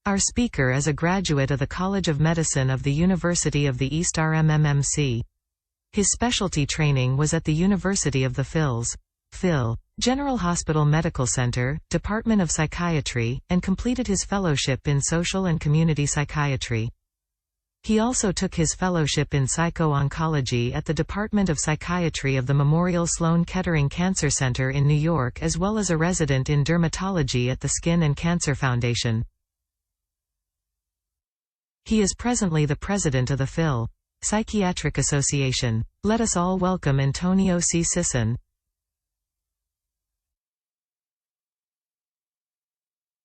Our speaker is a graduate of the College of Medicine of the University of the East RMMMC. His specialty training was at the University of the Phil. General Hospital Medical Center, Department of Psychiatry, and completed his fellowship in social and community psychiatry. He also took his fellowship in psycho-oncology at the Department of Psychiatry of the Memorial Sloan Kettering Cancer Center in New York, as well as a resident in dermatology at the Skin and Cancer Foundation. He is presently the president of the Phil. Psychiatric Association. Let us all welcome Antonio C. Sison.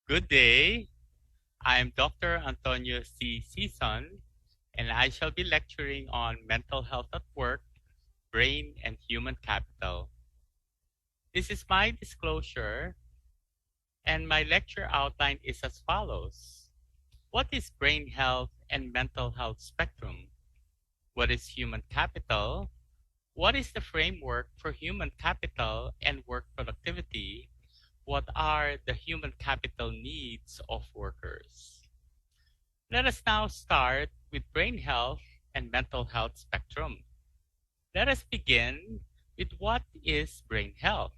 Good day. I am Dr. Antonio C. Sison, and I shall be lecturing on mental health at work, brain, and human capital. This is my disclosure, and my lecture outline is as follows. What is brain health and mental health spectrum? What is human capital? What is the framework for human capital and work productivity? What are the human capital needs of workers? Let us now start with brain health and mental health spectrum. Let us begin with what is brain health.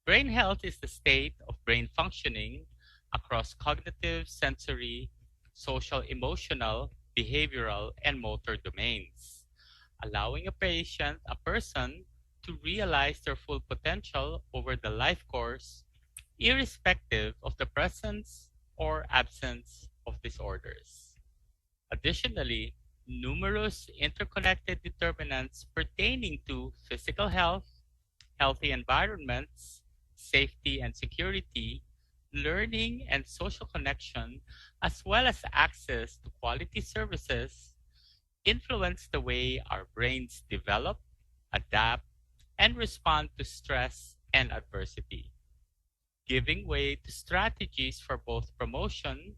Brain health is the state of brain functioning across cognitive, sensory, social, emotional, behavioral, and motor domains, allowing a person to realize their full potential over the life course, irrespective of the presence or absence of disorders. Additionally, numerous interconnected determinants pertaining to physical health, healthy environments, safety and security, learning and social connection, as well as access to quality services, influence the way our brains develop, adapt, and respond to stress and adversity, giving way to strategies for both promotion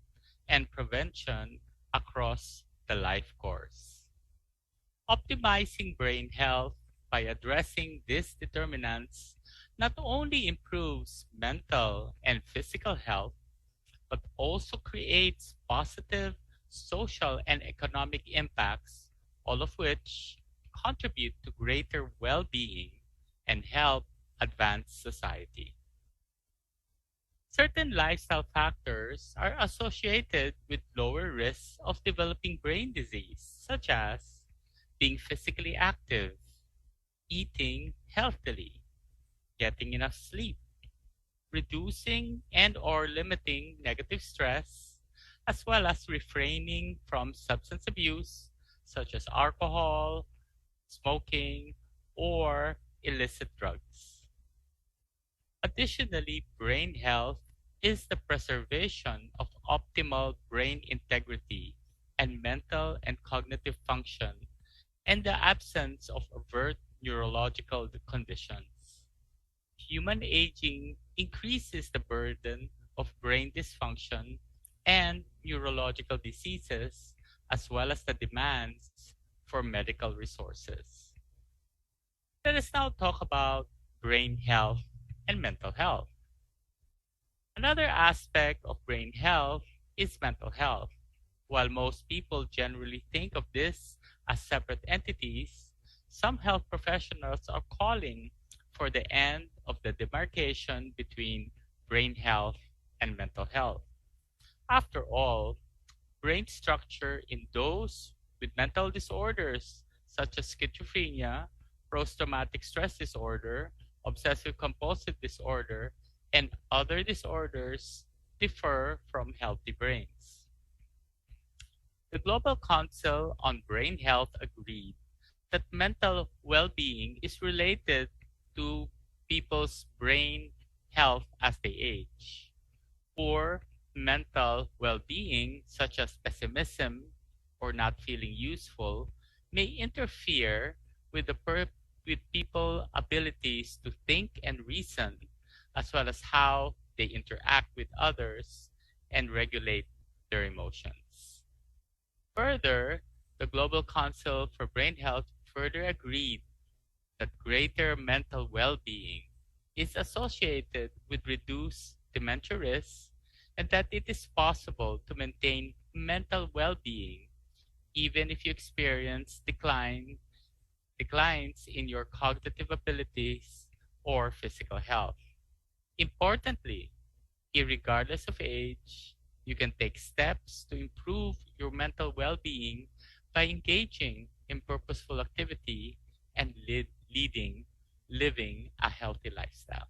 and prevention across the life course. Optimizing brain health by addressing these determinants not only improves mental and physical health, but also creates positive social and economic impacts, all of which contribute to greater well-being and help advance society. Certain lifestyle factors are associated with lower risks of developing brain disease, such as being physically active, eating healthily, getting enough sleep, reducing and/or limiting negative stress, as well as refraining from substance abuse, such as alcohol, smoking, or illicit drugs. Additionally, brain health is the preservation of optimal brain integrity and mental and cognitive function, and the absence of overt neurological conditions. Human aging increases the burden of brain dysfunction and neurological diseases, as well as the demands for medical resources. Let us now talk about brain health and mental health. Another aspect of brain health is mental health. While most people generally think of this as separate entities, some health professionals are calling for the end of the demarcation between brain health and mental health. After all, brain structure in those with mental disorders such as schizophrenia, post-traumatic stress disorder, obsessive-compulsive disorder, and other disorders differ from healthy brains. The Global Council on Brain Health agreed that mental well-being is related to people's brain health as they age. Poor mental well-being, such as pessimism or not feeling useful, may interfere with people's abilities to think and reason, as well as how they interact with others and regulate their emotions. Further, the Global Council for Brain Health further agreed that greater mental well-being is associated with reduced dementia risk and that it is possible to maintain mental well-being even if you experience declines in your cognitive abilities or physical health. Importantly, irregardless of age, you can take steps to improve your mental well-being by engaging in purposeful activity and living a healthy lifestyle.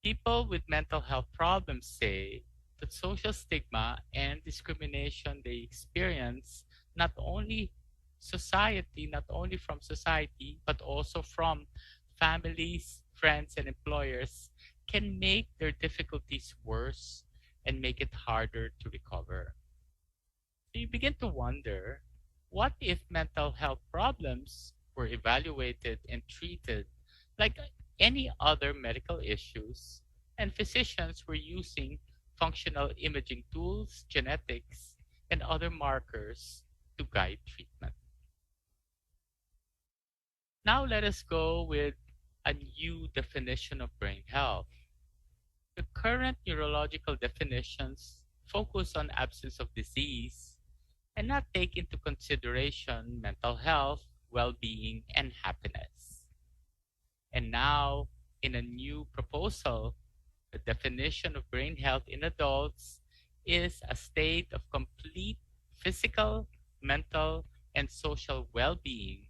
People with mental health problems say that social stigma and discrimination they experience not only not only from society, but also from families, friends, and employers can make their difficulties worse and make it harder to recover. So you begin to wonder, what if mental health problems were evaluated and treated like any other medical issues, and physicians were using functional imaging tools, genetics, and other markers to guide treatment? Now let us go with a new definition of brain health. The current neurological definitions focus on absence of disease and not take into consideration mental health, well-being, and happiness. And now, in a new proposal, the definition of brain health in adults is a state of complete physical, mental, and social well-being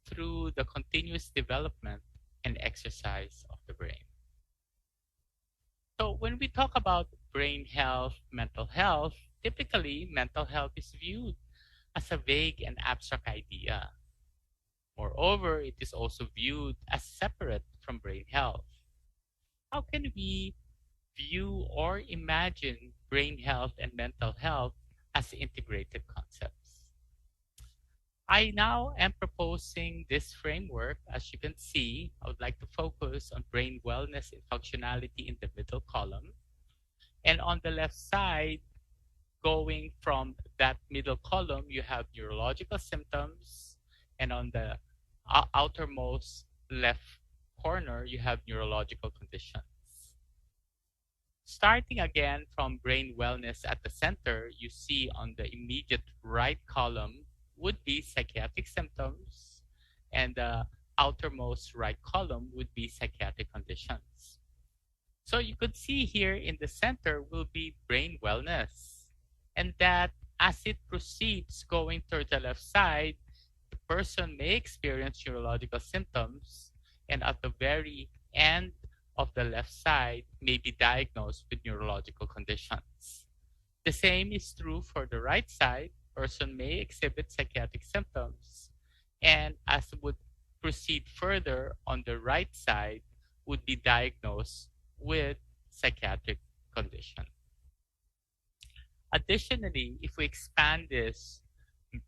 through the continuous development and exercise of the brain. So when we talk about brain health, mental health, typically mental health is viewed as a vague and abstract idea. Moreover, it is also viewed as separate from brain health. How can we view or imagine brain health and mental health as integrated concepts? I now am proposing this framework. As you can see, I would like to focus on brain wellness and functionality in the middle column. And on the left side, going from that middle column, you have neurological symptoms. And on the outermost left corner, you have neurological conditions. Starting again from brain wellness at the center, you see on the immediate right column would be psychiatric symptoms, and the outermost right column would be psychiatric conditions. So you could see here in the center will be brain wellness, and that as it proceeds going toward the left side, the person may experience neurological symptoms, and at the very end of the left side may be diagnosed with neurological conditions. The same is true for the right side. Person may exhibit psychiatric symptoms, and as would proceed further on the right side would be diagnosed with psychiatric condition. Additionally, if we expand this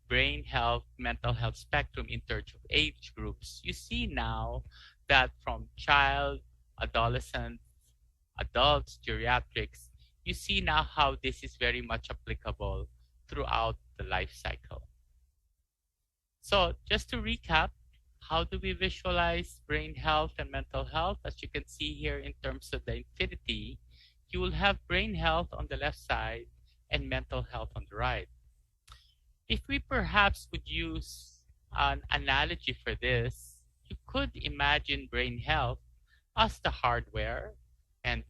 brain health, mental health spectrum in terms of age groups, you see now that from child, adolescents, adults, geriatrics, you see now how this is very much applicable throughout the life cycle. So just to recap, how do we visualize brain health and mental health? As you can see here in terms of the infinity, you will have brain health on the left side and mental health on the right. If we perhaps would use an analogy for this, you could imagine brain health as the hardware and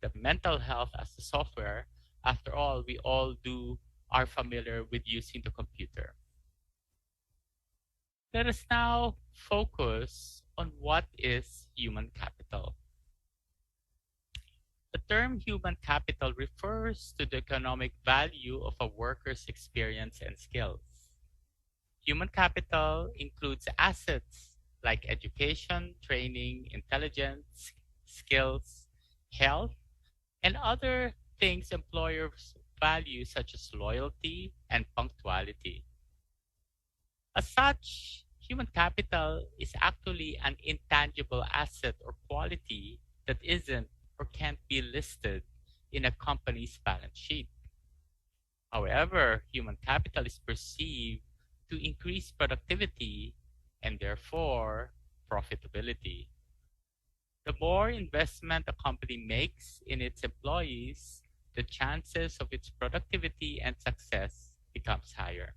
the mental health as the software. After all, we all are familiar with using the computer. Let us now focus on what is human capital. The term human capital refers to the economic value of a worker's experience and skills. Human capital includes assets like education, training, intelligence, skills, health, and other things employers value, such as loyalty and punctuality. As such, human capital is actually an intangible asset or quality that isn't or can't be listed in a company's balance sheet. However, human capital is perceived to increase productivity and therefore profitability. The more investment a company makes in its employees, the chances of its productivity and success becomes higher.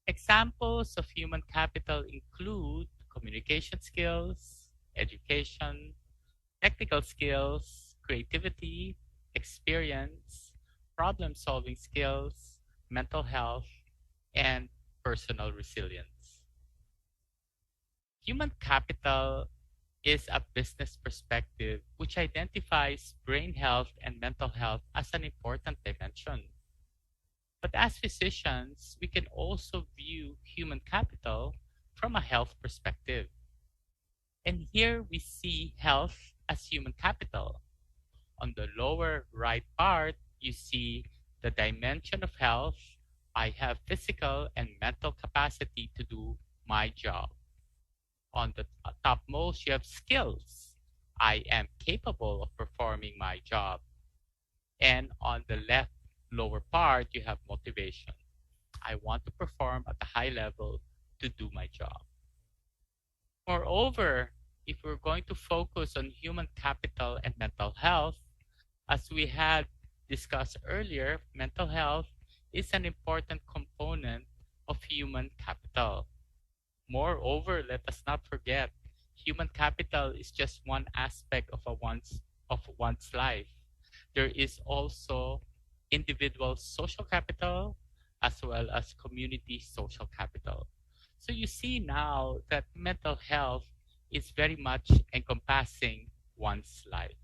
Examples of human capital include communication skills, education, technical skills, creativity, experience, problem-solving skills, mental health, and personal resilience. Human capital is a business perspective which identifies brain health and mental health as an important dimension. But as physicians, we can also view human capital from a health perspective. And here we see health as human capital. On the lower right part, you see the dimension of health. I have physical and mental capacity to do my job. On the topmost, you have skills. I am capable of performing my job. And on the left lower part, you have motivation. I want to perform at a high level to do my job. Moreover, if we're going to focus on human capital and mental health, as we had discussed earlier, mental health is an important component of human capital. Moreover, let us not forget, human capital is just one aspect of one's life. There is also individual social capital as well as community social capital. So you see now that mental health is very much encompassing one's life.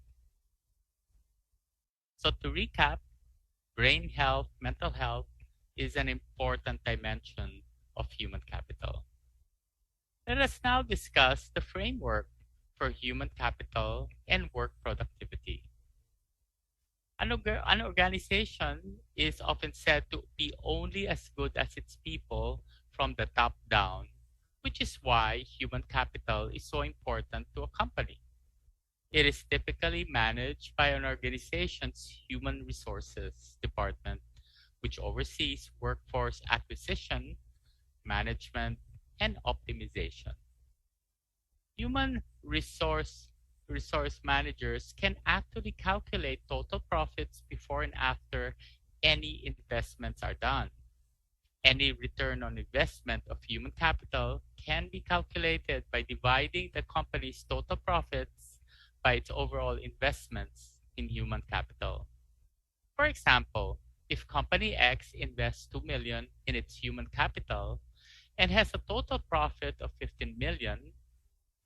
So to recap, brain health, mental health is an important dimension of human capital. Let us now discuss the framework for human capital and work productivity. An organization is often said to be only as good as its people from the top down, which is why human capital is so important to a company. It is typically managed by an organization's human resources department, which oversees workforce acquisition, management, and optimization. Human resource managers can actually calculate total profits before and after any investments are done. Any return on investment of human capital can be calculated by dividing the company's total profits by its overall investments in human capital. For example, if company X invests 2 million in its human capital and has a total profit of 15 million,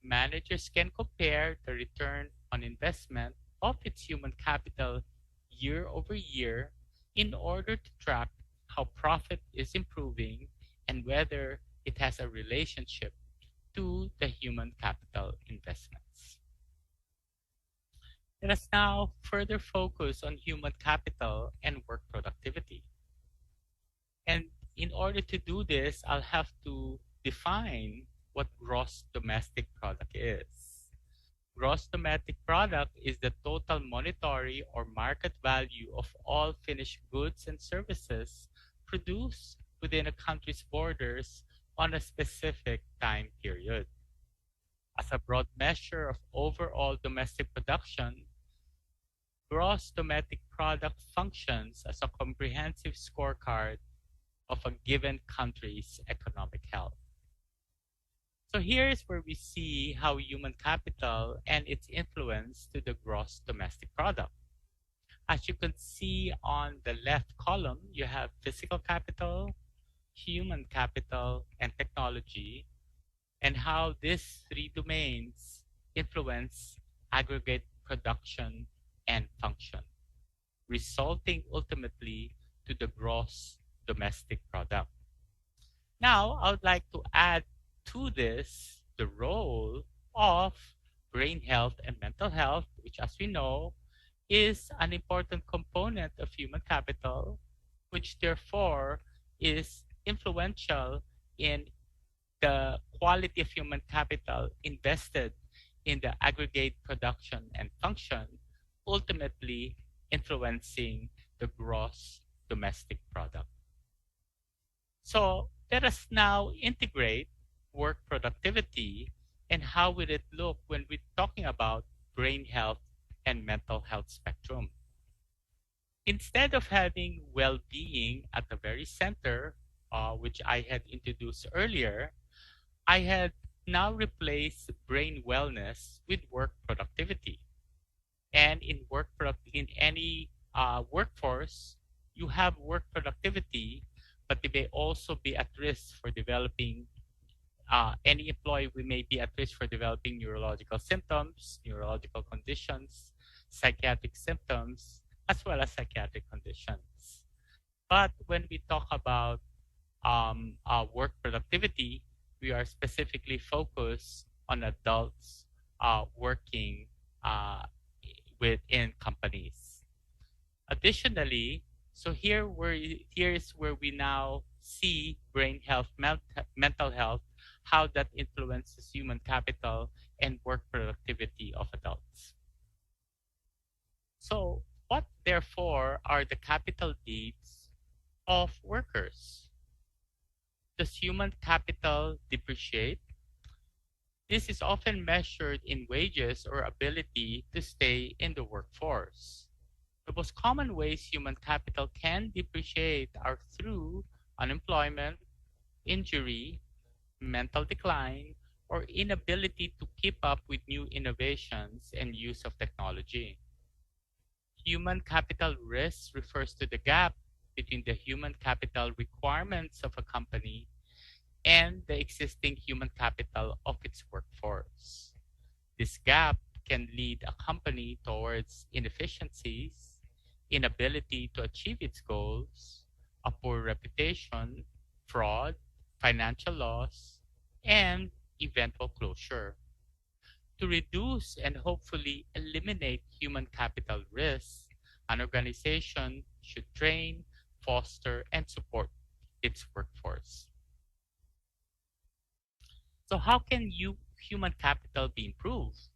managers can compare the return on investment of its human capital year over year in order to track how profit is improving and whether it has a relationship to the human capital investments. Let us now further focus on human capital and work productivity. And in order to do this, I'll have to define what gross domestic product is. Gross domestic product is the total monetary or market value of all finished goods and services produced within a country's borders on a specific time period. As a broad measure of overall domestic production, gross domestic product functions as a comprehensive scorecard of a given country's economic health. So here's where we see how human capital and its influence to the gross domestic product. As you can see on the left column, you have physical capital, human capital, and technology, and how these three domains influence aggregate production and function, resulting ultimately to the gross domestic product. Now, I would like to add to this the role of brain health and mental health, which, as we know, is an important component of human capital, which therefore is influential in the quality of human capital invested in the aggregate production and function, ultimately influencing the gross domestic product. So let us now integrate work productivity and how will it look when we're talking about brain health and mental health spectrum. Instead of having well-being at the very center, which I had introduced earlier, I had now replaced brain wellness with work productivity. And in any workforce, you have work productivity, but they may also be at risk for developing. Any employee we may be at risk for developing neurological symptoms, neurological conditions, psychiatric symptoms, as well as psychiatric conditions. But when we talk about work productivity, we are specifically focused on adults working within companies. Additionally, so here is where we now see brain health, mental health, how that influences human capital and work productivity of adults. So, what therefore are the capital needs of workers? Does human capital depreciate? This is often measured in wages or ability to stay in the workforce. The most common ways human capital can depreciate are through unemployment, injury, mental decline, or inability to keep up with new innovations and use of technology. Human capital risk refers to the gap between the human capital requirements of a company and the existing human capital of its workforce. This gap can lead a company towards inefficiencies, inability to achieve its goals, a poor reputation, fraud, financial loss, and eventual closure. To reduce and hopefully eliminate human capital risks, an organization should train, foster, and support its workforce. So how can human capital be improved?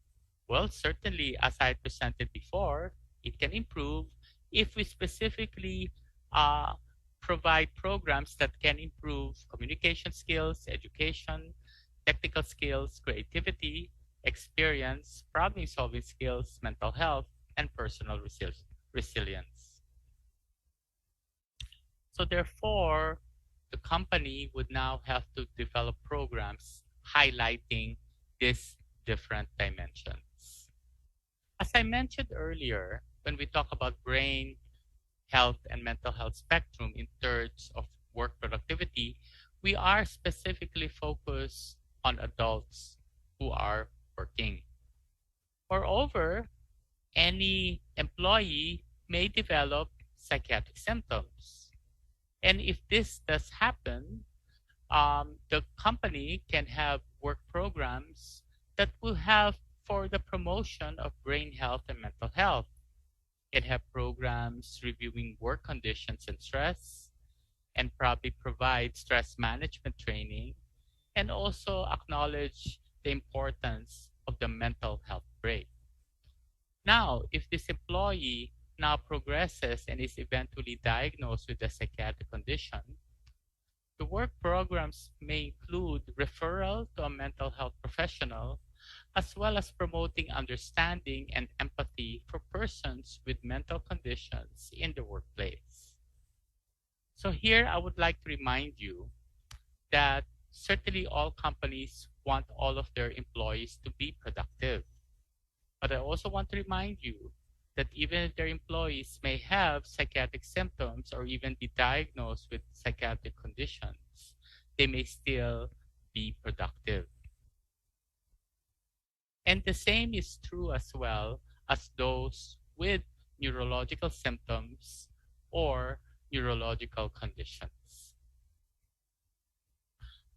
Well, certainly, as I presented before, it can improve if we specifically provide programs that can improve communication skills, education, technical skills, creativity, experience, problem-solving skills, mental health, and personal resilience. So therefore, the company would now have to develop programs highlighting these different dimensions. As I mentioned earlier, when we talk about brain health and mental health spectrum in terms of work productivity, we are specifically focused on adults who are working. Moreover, any employee may develop psychiatric symptoms. And if this does happen, the company can have work programs that will have for the promotion of brain health and mental health. It have programs reviewing work conditions and stress, and probably provide stress management training, and also acknowledge the importance of the mental health break. Now, if this employee now progresses and is eventually diagnosed with a psychiatric condition, the work programs may include referral to a mental health professional, as well as promoting understanding and empathy for persons with mental conditions in the workplace. So here I would like to remind you that certainly all companies want all of their employees to be productive. But I also want to remind you that even if their employees may have psychiatric symptoms or even be diagnosed with psychiatric conditions, they may still be productive. And the same is true as well as those with neurological symptoms or neurological conditions.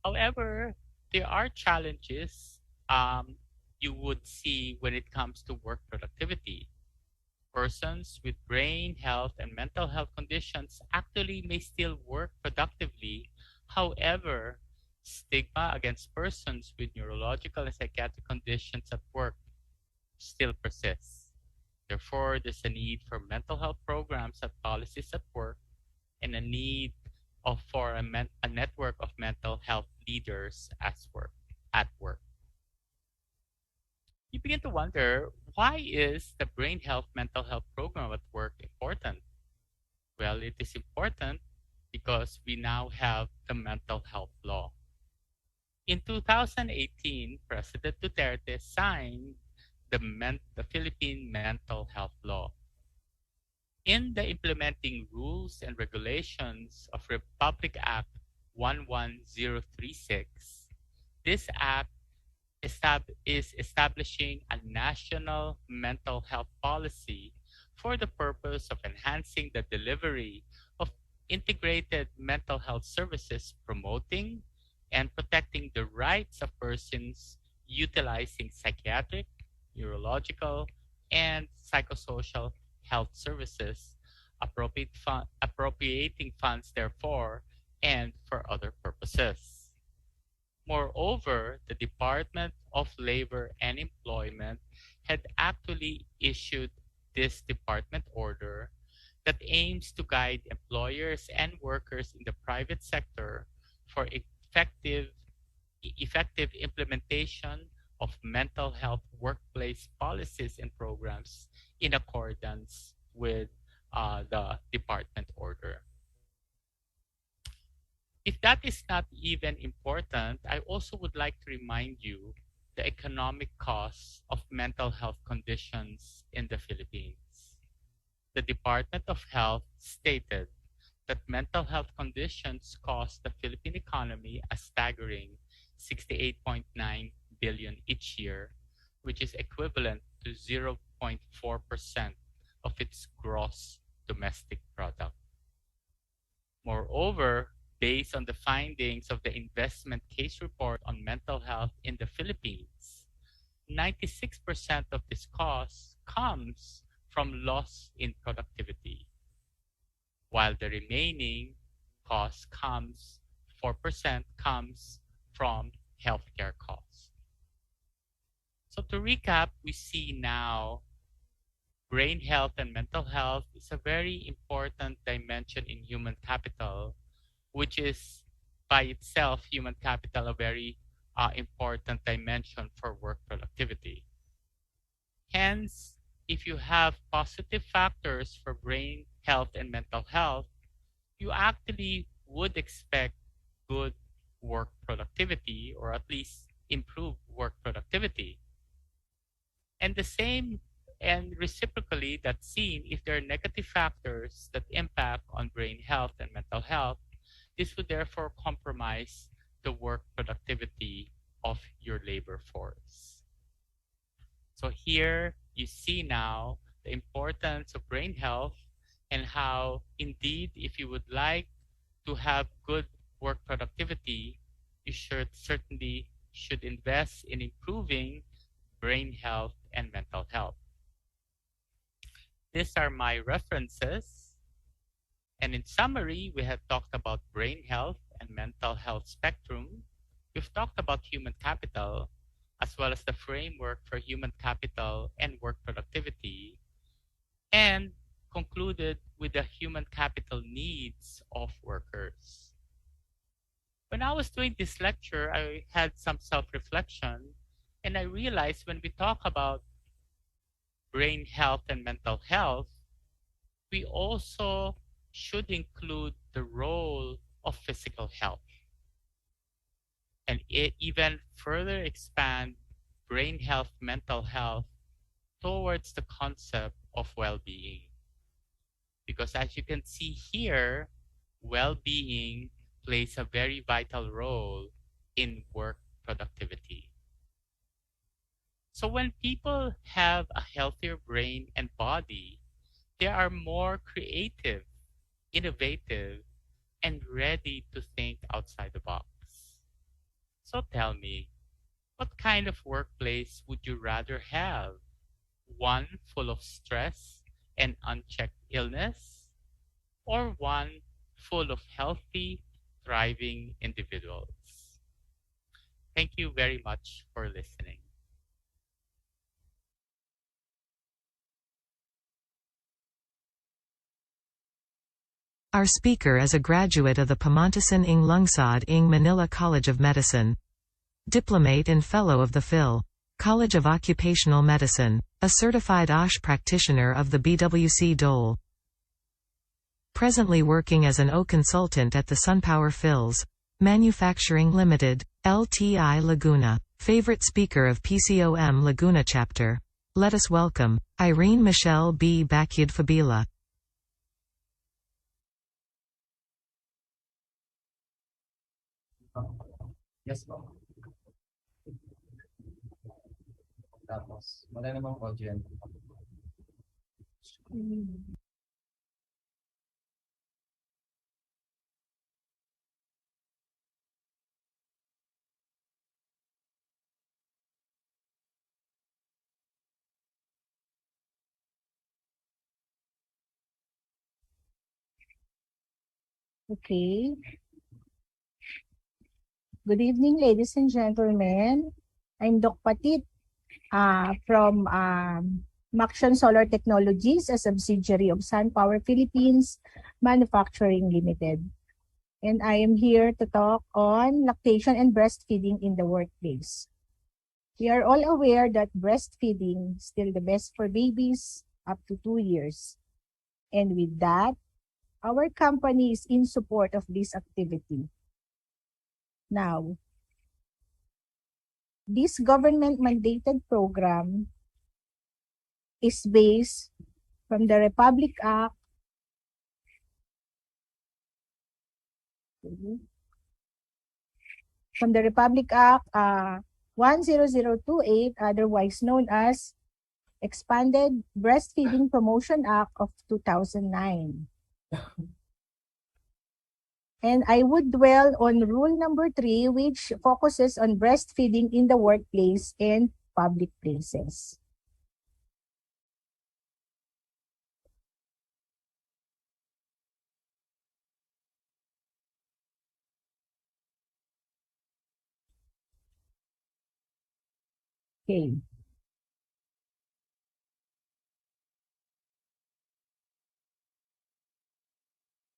However, there are challenges you would see when it comes to work productivity. Persons with brain health and mental health conditions actually may still work productively. However, stigma against persons with neurological and psychiatric conditions at work still persists. Therefore, there's a need for mental health programs and policies at work, and a need for a network of mental health leaders at work. You begin to wonder, why is the brain health mental health program at work important? Well, it is important because we now have the mental health law. In 2018, President Duterte signed the Philippine Mental Health Law. In the implementing rules and regulations of Republic Act 11036, this act is establishing a national mental health policy for the purpose of enhancing the delivery of integrated mental health services, promoting and protecting the rights of persons utilizing psychiatric, neurological, and psychosocial health services, appropriating funds therefore and for other purposes. Moreover, the Department of Labor and Employment had actually issued this department order that aims to guide employers and workers in the private sector for effective implementation of mental health workplace policies and programs in accordance with the department order. If that is not even important, I also would like to remind you the economic costs of mental health conditions in the Philippines. The Department of Health stated that mental health conditions cost the Philippine economy a staggering 68.9 billion each year, which is equivalent to 0.4% of its gross domestic product. Moreover, based on the findings of the Investment Case Report on Mental Health in the Philippines, 96% of this cost comes from loss in productivity, while the remaining cost 4% comes from healthcare costs. So to recap, we see now brain health and mental health is a very important dimension in human capital, which is by itself, human capital, a very important dimension for work productivity. Hence, if you have positive factors for brain health and mental health, you actually would expect good work productivity, or at least improved work productivity. And the same and reciprocally, that's seen if there are negative factors that impact on brain health and mental health. This would therefore compromise the work productivity of your labor force. So here you see now the importance of brain health and how indeed, if you would like to have good work productivity, you certainly should invest in improving brain health and mental health. These are my references. And in summary, we have talked about brain health and mental health spectrum. We've talked about human capital, as well as the framework for human capital and work productivity, and concluded with the human capital needs of workers. When I was doing this lecture, I had some self-reflection, and I realized when we talk about brain health and mental health, we also should include the role of physical health, and even further expand brain health, mental health towards the concept of well-being. Because as you can see here, well-being plays a very vital role in work productivity. So when people have a healthier brain and body, they are more creative, innovative, and ready to think outside the box. So tell me, what kind of workplace would you rather have? One full of stress and unchecked illness, or one full of healthy, thriving individuals? Thank you very much for listening. Our speaker is a graduate of the Pamantasan ng Lungsod ng Manila College of Medicine. Diplomate and Fellow of the Phil. College of Occupational Medicine. A certified OSH practitioner of the BWC Dole. Presently working as an O consultant at the SunPower Fills Manufacturing Limited, LTI Laguna. Favorite speaker of FPCOM Laguna chapter. Let us welcome Irene Michelle B. Bakyid Fabila. Yes po. Tapos, wala namang audio. Okay. Good evening, ladies and gentlemen. I'm Doc Patit from Maction Solar Technologies, a subsidiary of SunPower Philippines Manufacturing Limited. And I am here to talk on lactation and breastfeeding in the workplace. We are all aware that breastfeeding is still the best for babies up to 2 years. And with that, our company is in support of this activity. Now, this government-mandated program is based from the Republic Act from the Republic Act 10028, otherwise known as Expanded Breastfeeding Promotion Act of 2009. And I would dwell on rule number 3, which focuses on breastfeeding in the workplace and public places. Okay.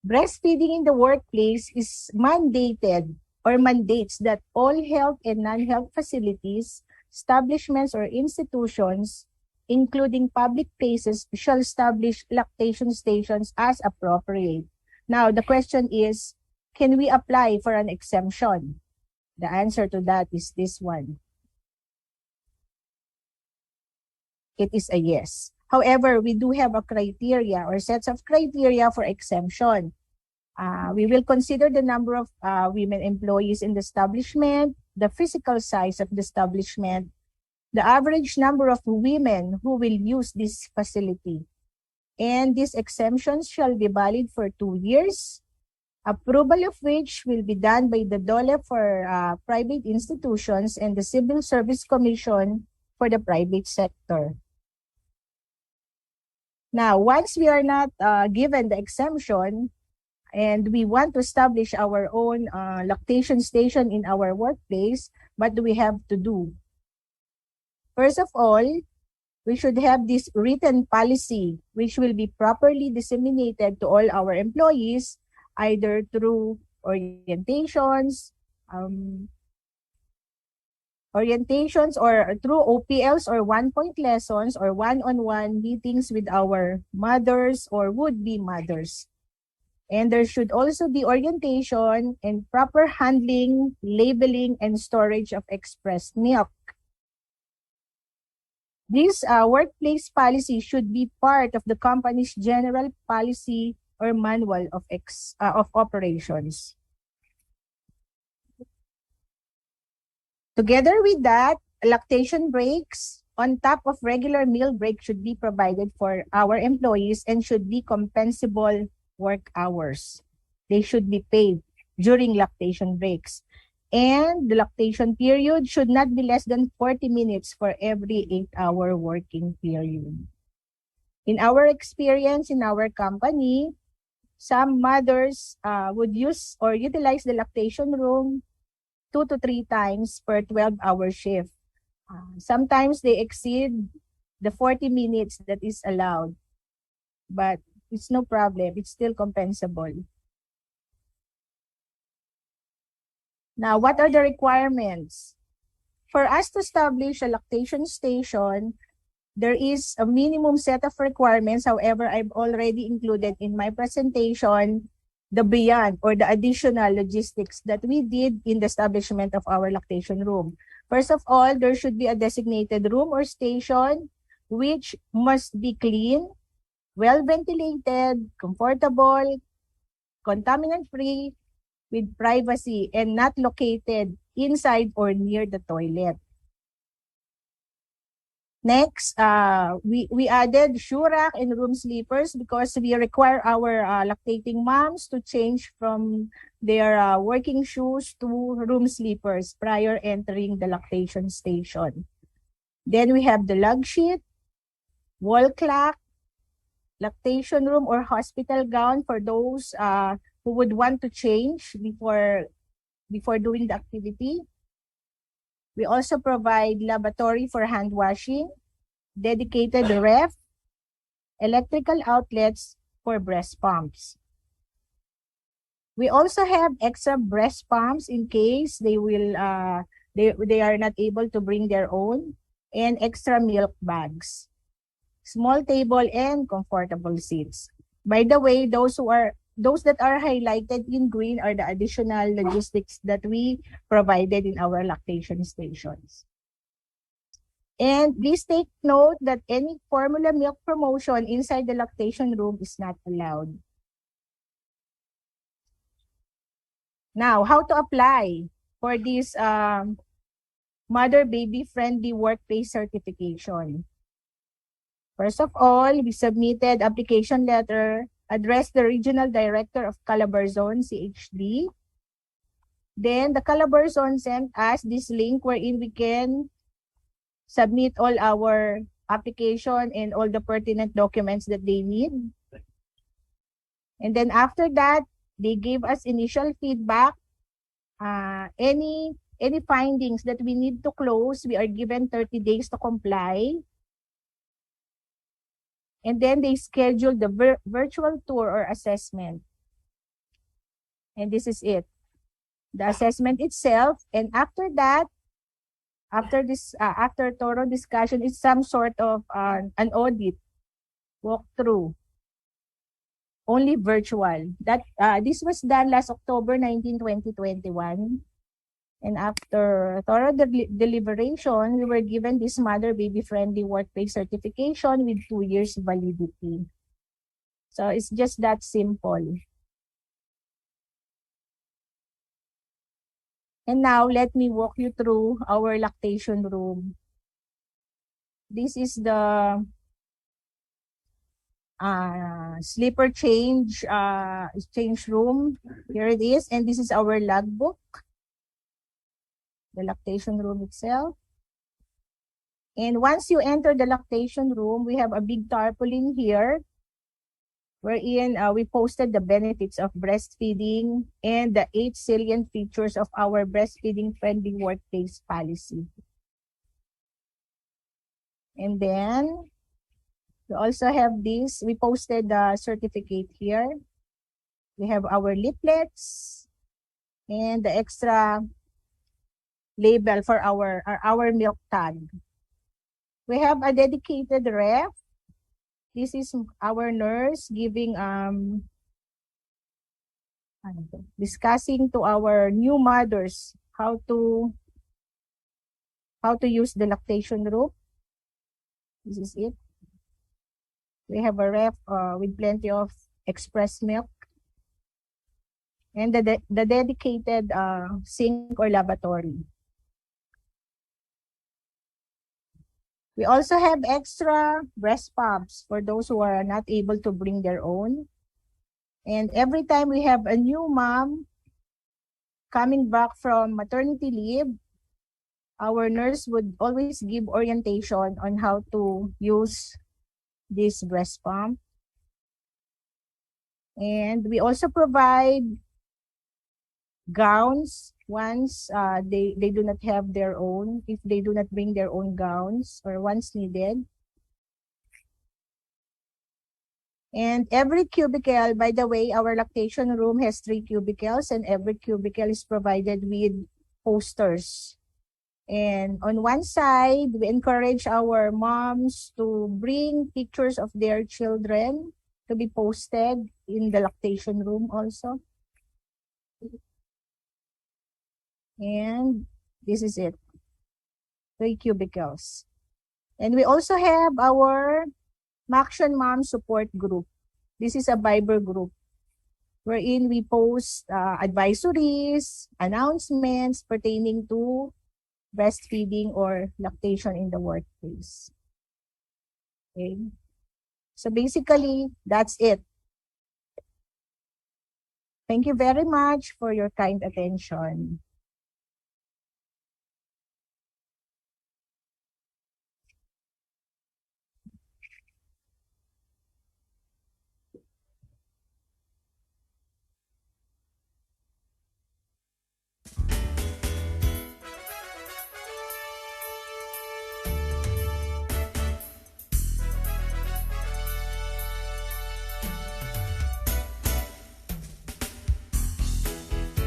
Breastfeeding in the workplace is mandated or mandates that all health and non-health facilities, establishments, or institutions, including public places, shall establish lactation stations as appropriate. Now, the question is, can we apply for an exemption? The answer to that is this one. It is a yes. However, we do have a criteria or sets of criteria for exemption. We will consider the number of women employees in the establishment, the physical size of the establishment, the average number of women who will use this facility. And these exemptions shall be valid for 2 years, approval of which will be done by the DOLE for private institutions and the Civil Service Commission for the private sector. Now, once we are not given the exemption and we want to establish our own lactation station in our workplace, what do we have to do? First of all, we should have this written policy which will be properly disseminated to all our employees, either through orientations or through OPLs or one-point lessons or one-on-one meetings with our mothers or would-be mothers. And there should also be orientation and proper handling, labeling, and storage of expressed milk. This workplace policy should be part of the company's general policy or manual of operations. Together with that, lactation breaks on top of regular meal break should be provided for our employees and should be compensable work hours. They should be paid during lactation breaks. And the lactation period should not be less than 40 minutes for every 8-hour working period. In our experience in our company, some mothers would use or utilize the lactation room 2 to 3 times per 12-hour shift. Sometimes they exceed the 40 minutes that is allowed, but it's no problem. It's still compensable. Now, what are the requirements? for us to establish a lactation station, there is a minimum set of requirements. However, I've already included in my presentation the beyond or the additional logistics that we did in the establishment of our lactation room. First of all, there should be a designated room or station which must be clean, well ventilated, comfortable, contaminant-free, with privacy, and not located inside or near the toilet. Next, we added shoe rack and room sleepers because we require our lactating moms to change from their working shoes to room sleepers prior entering the lactation station. Then we have the lug sheet, wall clock, lactation room or hospital gown for those who would want to change before doing the activity. We also provide lavatory for hand washing, dedicated ref, electrical outlets for breast pumps. We also have extra breast pumps in case they are not able to bring their own, and extra milk bags, small table, and comfortable seats. By the way, those that are highlighted in green are the additional logistics that we provided in our lactation stations. And please take note that any formula milk promotion inside the lactation room is not allowed. Now, how to apply for this mother-baby friendly workplace certification? First of all, we submitted application letter addressed the Regional Director of Calabarzon, CHD. Then the Calabarzon sent us this link wherein we can submit all our application and all the pertinent documents that they need. And then after that, they gave us initial feedback. Any findings that we need to close, we are given 30 days to comply. And then they scheduled the virtual tour or assessment. And this is it. The assessment itself. And after that, after thorough discussion, it's some sort of an audit, walkthrough, only virtual. This was done last October 19, 2021. And after thorough deliberation, we were given this mother-baby friendly workplace certification with 2 years validity. So it's just that simple. And now let me walk you through our lactation room. This is the sleeper change room. Here it is. And this is our logbook. The lactation room itself. And once you enter the lactation room, we have a big tarpaulin here wherein we posted the benefits of breastfeeding and the 8 salient features of our breastfeeding friendly workplace policy. And then we also have this, we posted the certificate here. We have our leaflets and the extra label for our milk tag. We have a dedicated ref. This is our nurse giving discussing to our new mothers how to use the lactation room. This is it. We have a ref with plenty of express milk and the dedicated sink or lavatory. We also have extra breast pumps for those who are not able to bring their own. And every time we have a new mom coming back from maternity leave, our nurse would always give orientation on how to use this breast pump. And we also provide gowns once they do not have their own, if they do not bring their own gowns or once needed. And every cubicle, by the way, our lactation room has 3 cubicles and every cubicle is provided with posters And on one side, we encourage our moms to bring pictures of their children to be posted in the lactation room also. And this is it. 3 cubicles. And we also have our Maction Mom Support Group. This is a Viber group wherein we post advisories, announcements pertaining to breastfeeding or lactation in the workplace. Okay. So basically, that's it. Thank you very much for your kind attention.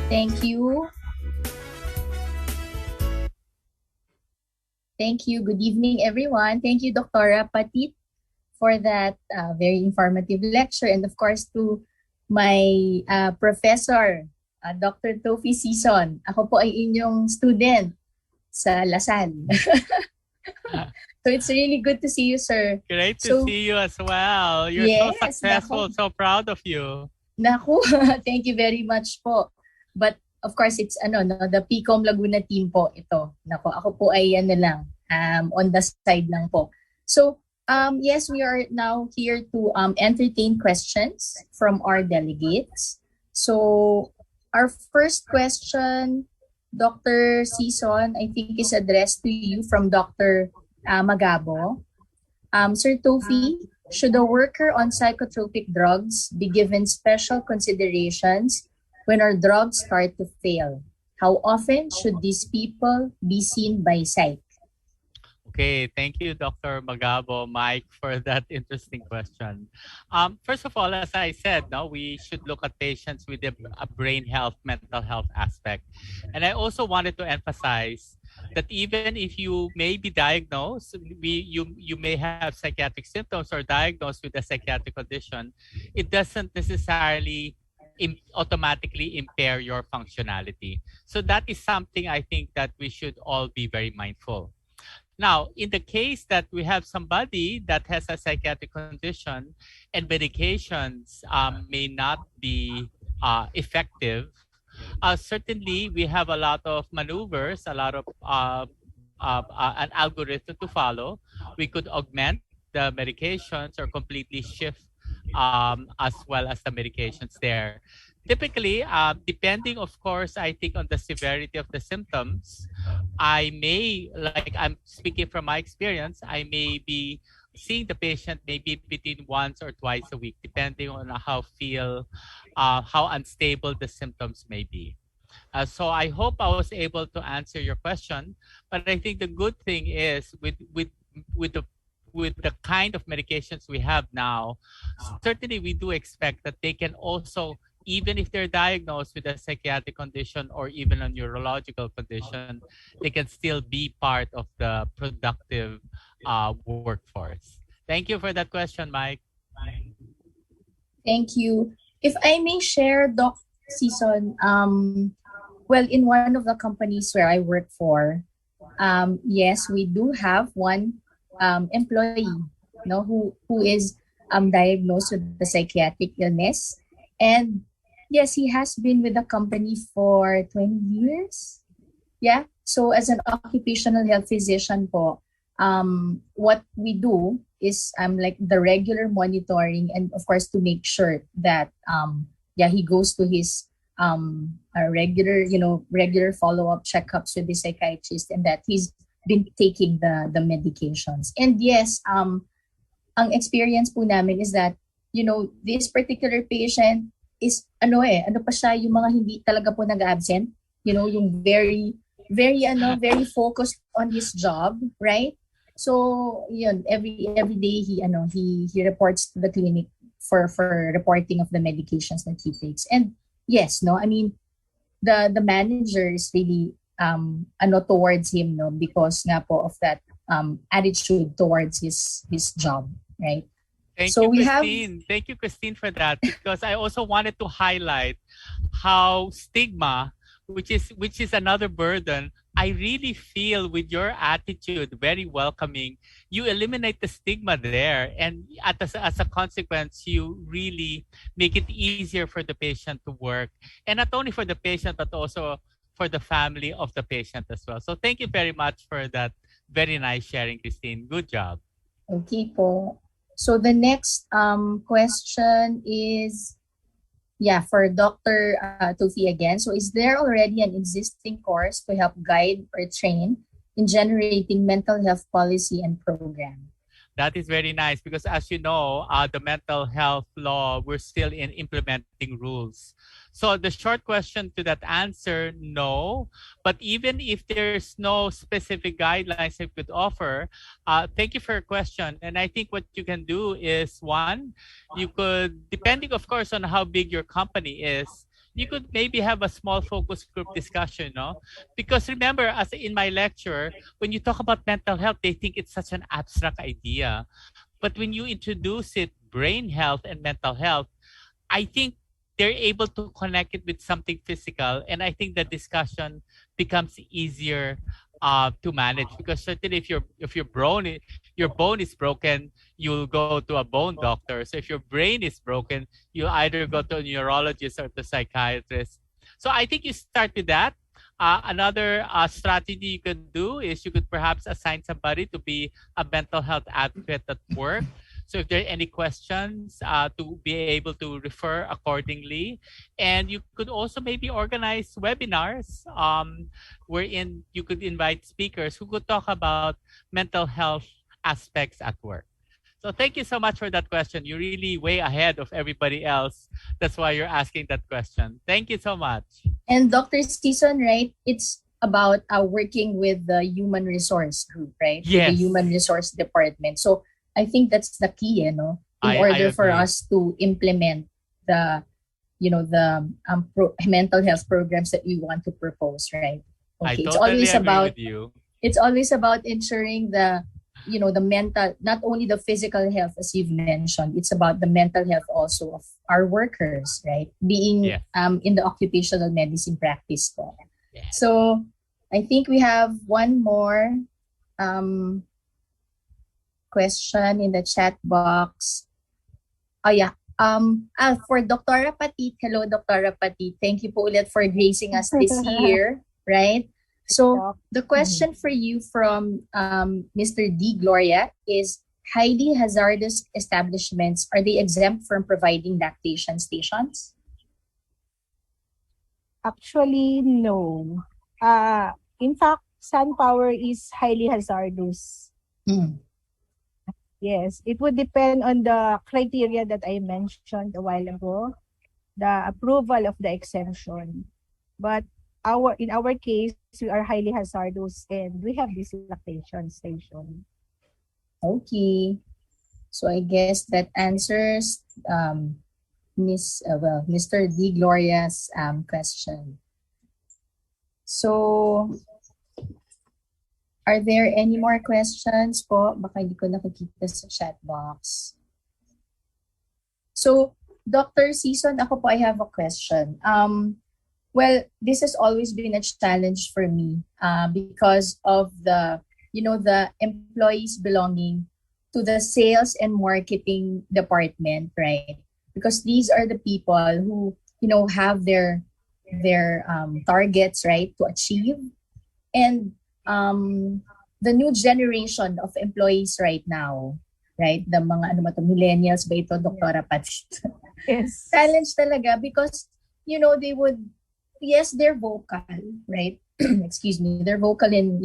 Thank you. Thank you. Good evening, everyone. Thank you, Dr. Patit, for that very informative lecture. And of course, to my professor, Dr. Tofi Sison. Ako po ay inyong student sa Lasan. So it's really good to see you, sir. Great to see you as well. You're so successful, so proud of you. Naku, thank you very much po. But of course, it's the FPCOM Laguna team po ito. Naku, ako po ay on the side lang po. So, yes, we are now here to entertain questions from our delegates. So, our first question, Dr. Sison, I think is addressed to you from Dr. Magabo. Sir Tofi, should a worker on psychotropic drugs be given special considerations when our drugs start to fail? How often should these people be seen by psych? Okay, thank you, Dr. Magabo, Mike, for that interesting question. First of all, as I said, we should look at patients with a brain health, mental health aspect. And I also wanted to emphasize that even if you may be diagnosed, you may have psychiatric symptoms or diagnosed with a psychiatric condition, it doesn't necessarily automatically impair your functionality. So that is something I think that we should all be very mindful. Now, in the case that we have somebody that has a psychiatric condition and medications may not be effective, certainly we have a lot of maneuvers, a lot of an algorithm to follow. We could augment the medications or completely shift as well as the medications there. Typically, depending, of course, I think on the severity of the symptoms, I may, like I'm speaking from my experience, I may be seeing the patient maybe between once or twice a week, depending on how unstable the symptoms may be. So I hope I was able to answer your question. But I think the good thing is with the kind of medications we have now, certainly we do expect that they can also, even if they're diagnosed with a psychiatric condition or even a neurological condition, they can still be part of the productive workforce. Thank you for that question, Mike. Thank you. If I may share, Doc Sison, well, in one of the companies where I work for, yes, we do have one employee, who is diagnosed with a psychiatric illness. And yes, he has been with the company for 20 years. Yeah. So as an occupational health physician po, what we do is like the regular monitoring, and of course to make sure that he goes to his regular follow-up checkups with the psychiatrist, and that he's been taking the medications. And yes, ang experience po namin is that, this particular patient is ano pa siya, yung mga hindi talaga po nag-absent, yung very very focused on his job, right? So every day he reports to the clinic for reporting of the medications that he takes. And yes, I mean the manager is really towards him, no, because nga po of that attitude towards his job, right? Thank So you, we have Christine. Thank you, Christine, for that, because I also wanted to highlight how stigma, which is another burden, I really feel with your attitude, very welcoming, you eliminate the stigma there, and as a consequence, you really make it easier for the patient to work, and not only for the patient but also for the family of the patient as well. So thank you very much for that very nice sharing, Christine. Good job. okay po. So the next question is, yeah, for Dr. Tufi again. So is there already an existing course to help guide or train in generating mental health policy and program? That is very nice because, as you know, the mental health law, we're still in implementing rules. So the short question to that answer, no. But even if there's no specific guidelines I could offer, thank you for your question. And I think what you can do is, one, you could, depending, of course, on how big your company is, you could maybe have a small focus group discussion, no? Because remember, as in my lecture, when you talk about mental health, they think it's such an abstract idea. But when you introduce it, brain health and mental health, I think they're able to connect it with something physical. And I think the discussion becomes easier to manage, because certainly if your bone is broken, you'll go to a bone doctor. So if your brain is broken, you either go to a neurologist or to a psychiatrist. So I think you start with that. Another strategy you could do is you could perhaps assign somebody to be a mental health advocate at work. So if there are any questions, to be able to refer accordingly. And you could also maybe organize webinars wherein you could invite speakers who could talk about mental health aspects at work. So thank you so much for that question. You're really way ahead of everybody else. That's why you're asking that question. Thank you so much. And Dr. Sison, right, it's about working with the human resource group, right? With Yes. the human resource department. So I think that's the key, in order for agree. us to implement the, mental health programs that we want to propose, right? I Okay, totally agree with you. it's always about ensuring the mental, not only the physical health as you've mentioned, it's about the mental health also of our workers, right? Being Yes. in the occupational medicine practice po. Yes. So I think we have one more question in the chat box. Oh yeah. For Dr. Patit. Hello, Dr. Patit. Thank you po ulit for gracing us this year, right? So the question for you from Mr. D. Gloria is, highly hazardous establishments, are they exempt from providing lactation stations? Actually, no. In fact, SunPower is highly hazardous. Yes, it would depend on the criteria that I mentioned a while ago, the approval of the exemption. But in our case, we are highly hazardous and we have this lactation station. Okay. So I guess that answers Mr. D. Gloria's question. So are there any more questions po? Baka hindi ko nakikita sa chat box. So, Dr. Sison, ako po, I have a question. Well, this has always been a challenge for me because of the employees belonging to the sales and marketing department, right? Because these are the people who, have their targets, right, to achieve. And the new generation of employees right now, right? The mga millennials ba ito, Dr. Patit? Yes. Challenge talaga because, they would, yes, they're vocal, right? Excuse me. They're vocal in,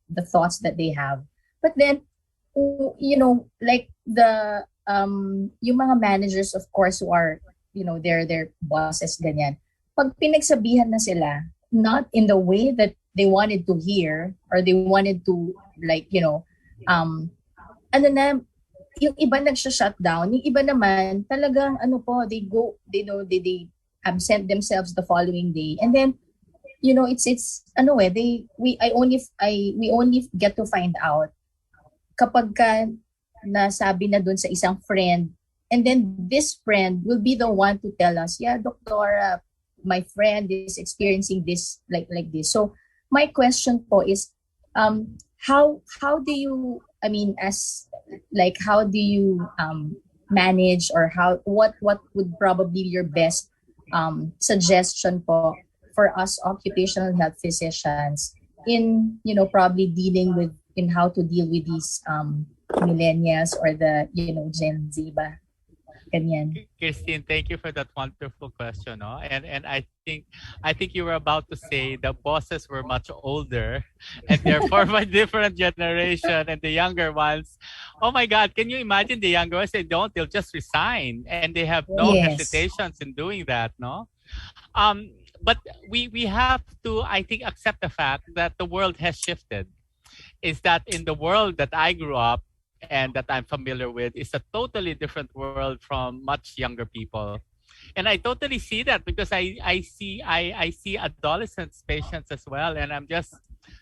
the thoughts that they have. But then, like the, yung mga managers, of course, who are, their bosses, ganyan. Pag pinagsabihan na sila, not in the way that they wanted to hear or they wanted to, like, yung iba nagsha-shut down, yung iba naman talagang they absent themselves the following day, and then we only get to find out kapag ka nasabi na dun sa isang friend, and then this friend will be the one to tell us, yeah, Doctora, my friend is experiencing this like this. So my question po is, how do you, I mean, how do you manage, or what would probably be your best suggestion po for us occupational health physicians in probably dealing with, in how to deal with these millennials or the Gen Z ba? Ganyan. Christine, thank you for that wonderful question. No? And I think you were about to say the bosses were much older and therefore from a different generation, and the younger ones, oh my God, can you imagine the younger ones? They'll just resign, and they have no hesitations in doing that, no? But we have to, I think, accept the fact that the world has shifted. Is that in the world that I grew up and that I'm familiar with is a totally different world from much younger people. And I totally see that because I see adolescents patients as well, and I'm just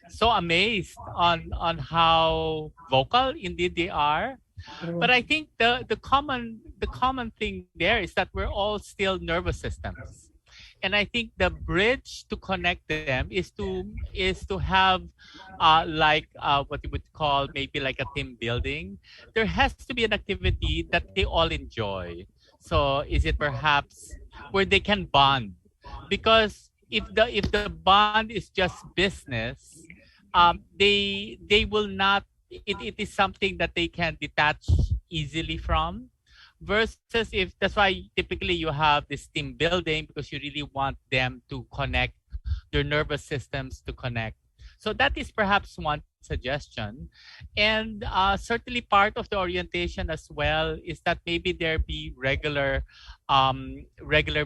so amazed on how vocal indeed they are. But I think the common thing there is that we're all still nervous systems. And I think the bridge to connect them is to have what you would call maybe like a team building. There has to be an activity that they all enjoy. So is it perhaps where they can bond? Because if the bond is just business, they will not. It is something that they can detach easily from. Versus if that's why typically you have this team building, because you really want them to connect, their nervous systems to connect. So that is perhaps one suggestion. And certainly part of the orientation as well is that maybe there be regular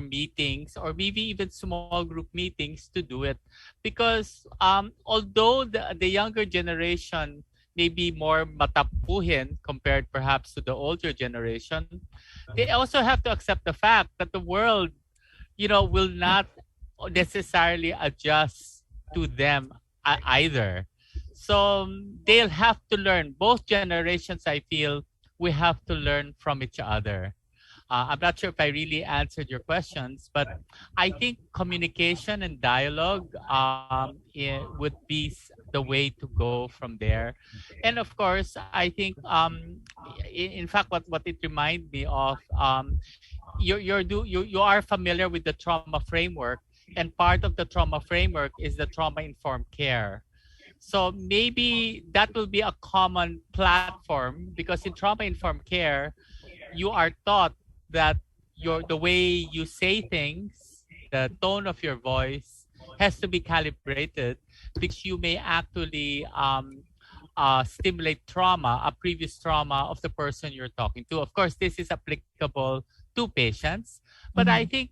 meetings, or maybe even small group meetings to do it. Because although the younger generation may be more matapuhin compared perhaps to the older generation, they also have to accept the fact that the world, will not necessarily adjust to them either. So they'll have to learn. Both generations, I feel, we have to learn from each other. I'm not sure if I really answered your questions, but I think communication and dialogue would be the way to go from there. And of course, I think, in fact, what it reminds me of, you are familiar with the trauma framework, and part of the trauma framework is the trauma-informed care. So maybe that will be a common platform, because in trauma-informed care, you are taught that the way you say things, the tone of your voice has to be calibrated, because you may actually stimulate trauma, a previous trauma of the person you're talking to. Of course, this is applicable to patients, but I think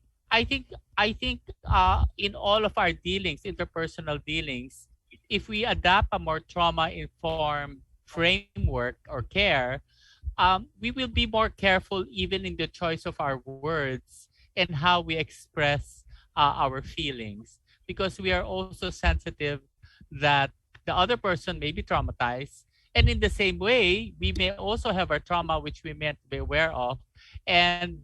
in all of our dealings, interpersonal dealings, if we adapt a more trauma-informed framework or care, we will be more careful even in the choice of our words and how we express our feelings, because we are also sensitive that the other person may be traumatized. And in the same way, we may also have our trauma, which we may not be aware of. And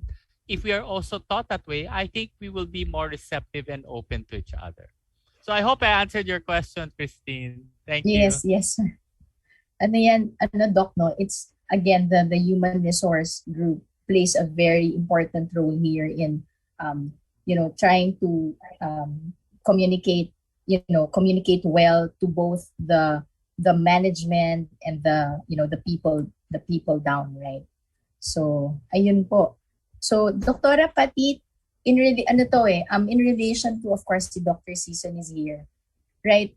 if we are also taught that way, I think we will be more receptive and open to each other. So I hope I answered your question, Christine. Thank you. Yes. Doc, no? It's, again, the human resource group plays a very important role here in, trying to communicate well to both the management and the people down, right? So ayun po. So Doktora Patit, in relation to, of course, the Dr. Sison is here, right?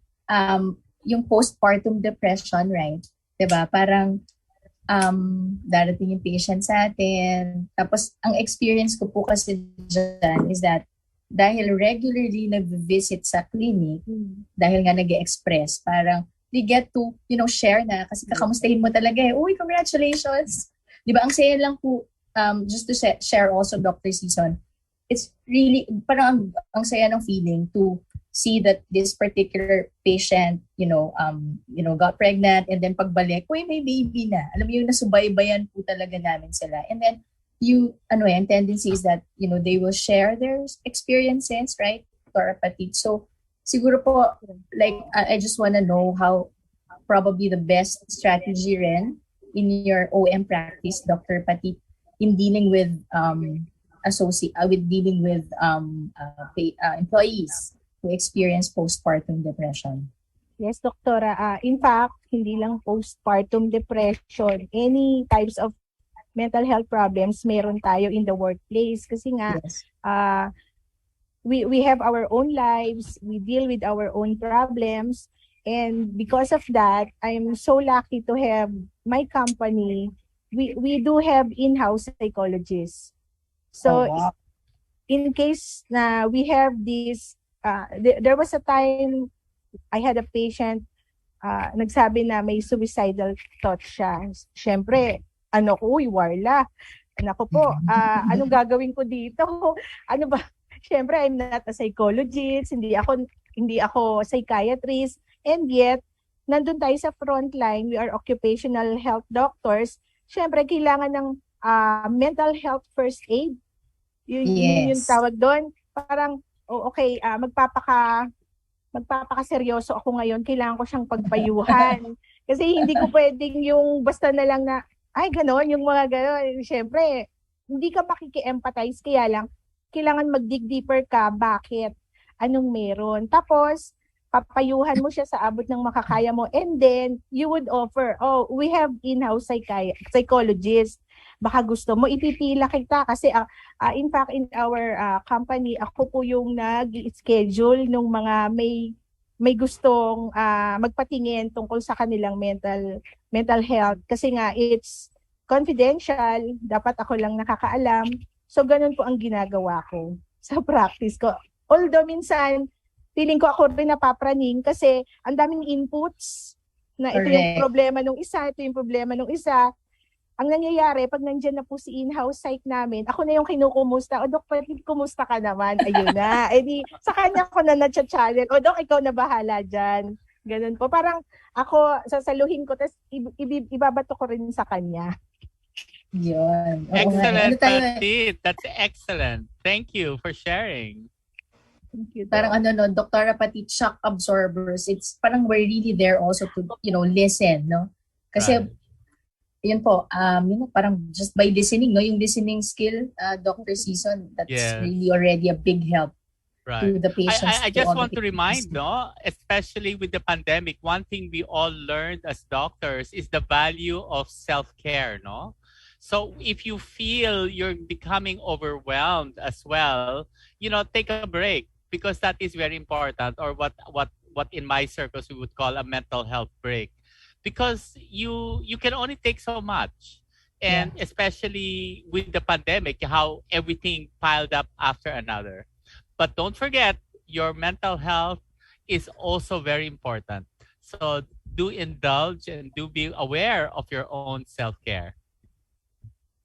Yung postpartum depression, right? Diba? Parang darating yung patient sa atin. Tapos ang experience ko po kasi dyan is that dahil regularly nag-visit sa clinic, dahil nga nag-express, parang they get to, share na, kasi kakamustahin mo talaga eh. Uy, congratulations! Di ba? Ang saya lang po, just to share also, Dr. Sison, it's really, parang ang saya ng feeling to see that this particular patient, got pregnant, and then pagbalik, uy, may baby na. Alam mo yung nasubaybayan po talaga namin sila. And then, tendency is that, they will share their experiences, right, to our kapatid. So, siguro po, like, I just want to know how probably the best strategy rin in your OM practice, Dr. Patit, in dealing with employees who experience postpartum depression. Yes, Doktora. In fact, hindi lang postpartum depression, any types of mental health problems meron tayo in the workplace. Kasi nga, Yes. We have our own lives, we deal with our own problems, and because of that, I'm so lucky to have my company. We do have in-house psychologists. So, wow. in case na we have this, there was a time I had a patient, nagsabi na may suicidal thought siya. Siyempre, Warla. Nako po, anong gagawin ko dito? Ano ba? Siyempre, I'm not a psychologist, hindi ako psychiatrist, and yet, nandun tayo sa front line, we are occupational health doctors. Siyempre, kailangan ng mental health first aid. Yun yung tawag doon. Parang, okay, magpapakaseryoso ako ngayon, kailangan ko siyang pagpayuhan. Kasi hindi ko pwedeng yung basta na lang na, ay, ganon, yung mga ganon. Siyempre, hindi ka makiki-empathize, kaya lang, kailangan mag-dig deeper ka, bakit? Anong meron? Tapos, papayuhan mo siya sa abot ng makakaya mo, and then, you would offer, we have in-house psychologist. Baka gusto mo, ipipila kita. Kasi, in fact, in our company, ako po yung nag-schedule ng mga may gustong magpatingin tungkol sa kanilang mental health. Kasi nga, it's confidential. Dapat ako lang nakakaalam. So, ganun po ang ginagawa ko sa practice ko. Although, minsan, feeling ko ako rin napapraning kasi ang daming inputs na ito yung problema ng isa, ito yung problema ng isa. Ang nangyayari, pag nandyan na po si in-house psych namin, ako na yung kinukumusta. O, Dok, kumusta ka naman? Ayun na. Sa kanya ko na na-challenge. O, Dok, ikaw na bahala dyan. Ganun po. Parang ako, sasaluhin ko, tapos ibabato ko rin sa kanya. Yun. Excellent, Patit. That's excellent. Thank you for sharing. Thank you, parang Dr. Patit, shock absorbers. It's parang we're really there also to, listen, no? Kasi, yun po, parang just by listening, no? Yung listening skill, Dr. Sison, that's really already a big help to the patients. I just want to remind, no? Especially with the pandemic, one thing we all learned as doctors is the value of self-care, no? So if you feel you're becoming overwhelmed as well, take a break, because that is very important, or what in my circles we would call a mental health break, because you can only take so much, and especially with the pandemic, how everything piled up after another. But don't forget, your mental health is also very important. So do indulge and do be aware of your own self-care.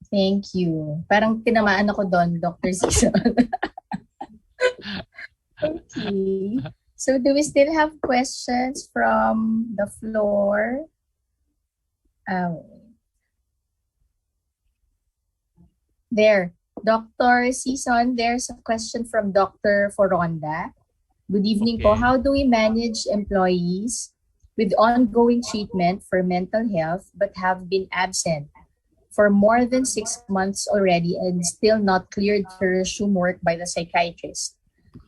Thank you. Parang tinamaan ako doon, Dr. Sison. Okay. So do we still have questions from the floor? There. Dr. Sison, there's a question from Dr. Foronda. Good evening po. How do we manage employees with ongoing treatment for mental health but have been absent for more than 6 months already and still not cleared to resume work by the psychiatrist?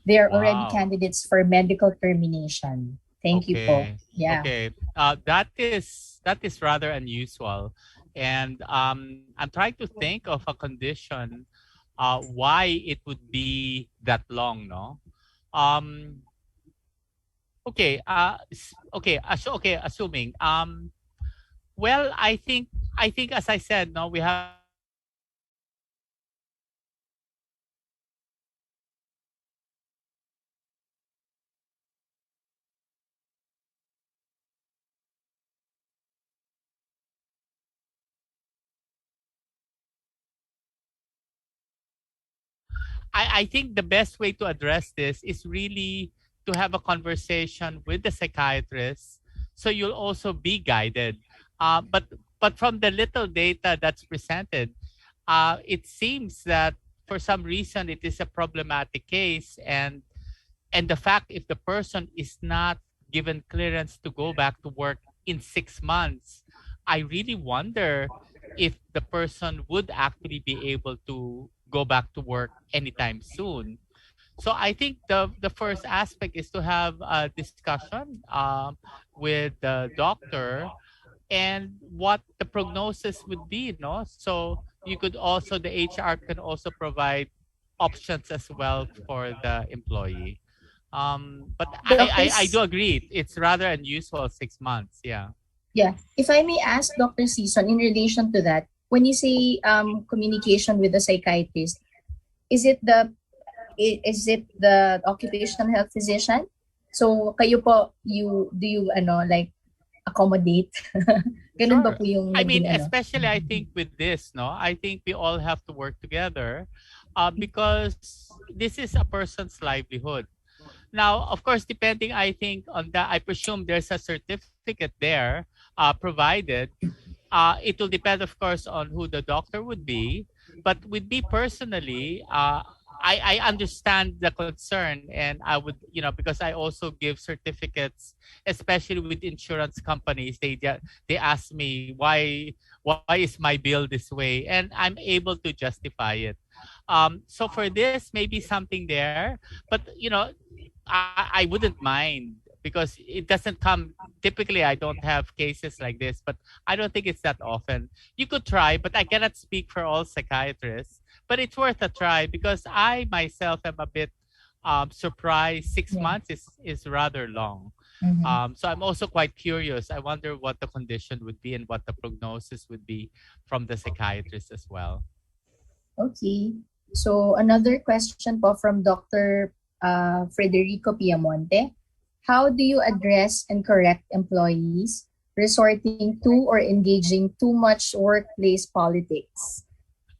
They are already candidates for medical termination. Thank you po. Yeah. Okay. That is rather unusual. And I'm trying to think of a condition why it would be that long, no? Assuming. Well, I think as I said, no, we have I think the best way to address this is really to have a conversation with the psychiatrist, so you'll also be guided. But from the little data that's presented, it seems that for some reason it is a problematic case, and the fact if the person is not given clearance to go back to work in 6 months, I really wonder if the person would actually be able to go back to work anytime soon. So I think the first aspect is to have a discussion with the doctor and what the prognosis would be, no? So you could also, the HR can also provide options as well for the employee. But Dr. I do agree. It's rather unusual, 6 months. Yeah. Yeah. If I may ask Dr. Sison, in relation to that, when you say communication with the psychiatrist, is it the occupational health physician? So kayo po, do you like accommodate? Ganun ba Sure. po yung I mean, naging ano? especially I think with this, no, I think we all have to work together, because this is a person's livelihood. Now, of course, depending, I think, on that, I presume there's a certificate there provided. It will depend, of course, on who the doctor would be. But with me personally, I understand the concern, and I would, because I also give certificates, especially with insurance companies. They ask me why is my bill this way, and I'm able to justify it. So for this, maybe something there, but I wouldn't mind because it doesn't come typically. I don't have cases like this, but I don't think it's that often. You could try, but I cannot speak for all psychiatrists. But it's worth a try because I myself am a bit surprised. Six Yeah. months is rather long. Mhm. So I'm also quite curious. I wonder what the condition would be and what the prognosis would be from the psychiatrist as well. Okay. So another question po from Dr. Federico Piamonte. How do you address and correct employees resorting to or engaging too much workplace politics,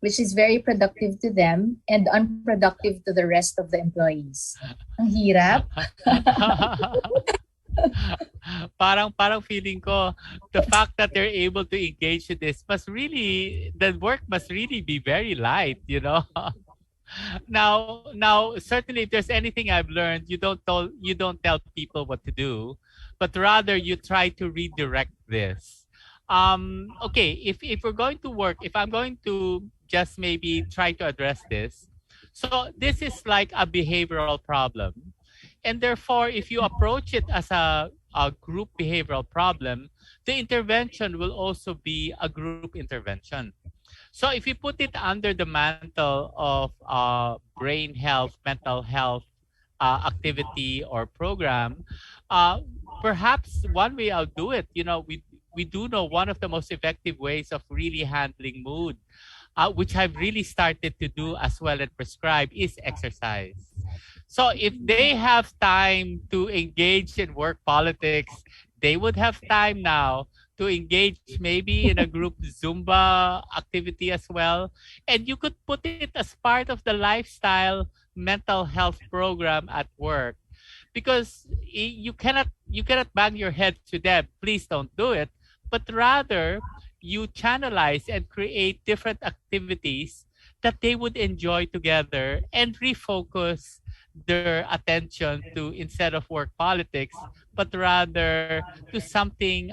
which is very productive to them and unproductive to the rest of the employees? Ang hirap. Parang feeling ko the fact that they're able to engage in this must really, the work must really be very light. Now certainly if there's anything I've learned, you don't tell people what to do, but rather you try to redirect this. Okay, if we're going to work, if I'm going to just maybe try to address this, so this is like a behavioral problem, and therefore if you approach it as a group behavioral problem, the intervention will also be a group intervention. So if you put it under the mantle of brain health, mental health activity or program, uh, perhaps one way I'll do it, we do know one of the most effective ways of really handling mood, which I've really started to do as well and prescribe, is exercise. So if they have time to engage in work politics, they would have time now to engage maybe in a group Zumba activity as well. And you could put it as part of the lifestyle mental health program at work, because you cannot bang your head to them, please don't do it, but rather you channelize and create different activities that they would enjoy together and refocus their attention to, instead of work politics, but rather to something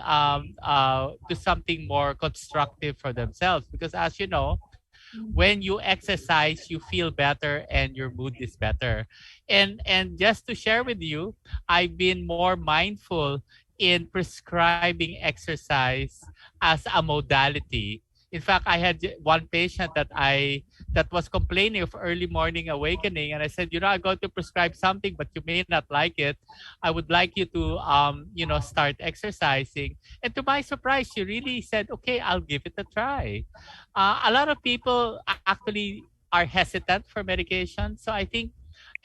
more constructive for themselves. Because as you know, when you exercise, you feel better and your mood is better. And just to share with you, I've been more mindful in prescribing exercise as a modality. In fact, I had one patient that was complaining of early morning awakening, and I said, I'm going to prescribe something, but you may not like it. I would like you to start exercising. And to my surprise, she really said, okay, I'll give it a try. A lot of people actually are hesitant for medication, so I think,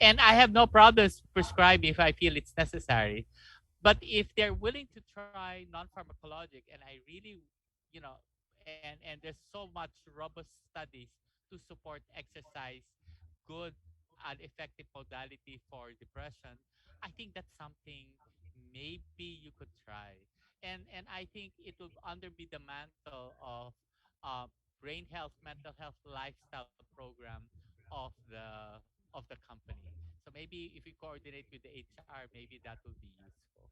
and I have no problems prescribing if I feel it's necessary. But if they're willing to try non-pharmacologic, and I really, you know, and there's so much robust studies to support exercise, good and effective modality for depression, I think that's something maybe you could try. And I think it will under be the mantle of uh, brain health, mental health lifestyle program of the company. So maybe if we coordinate with the HR, maybe that will be useful.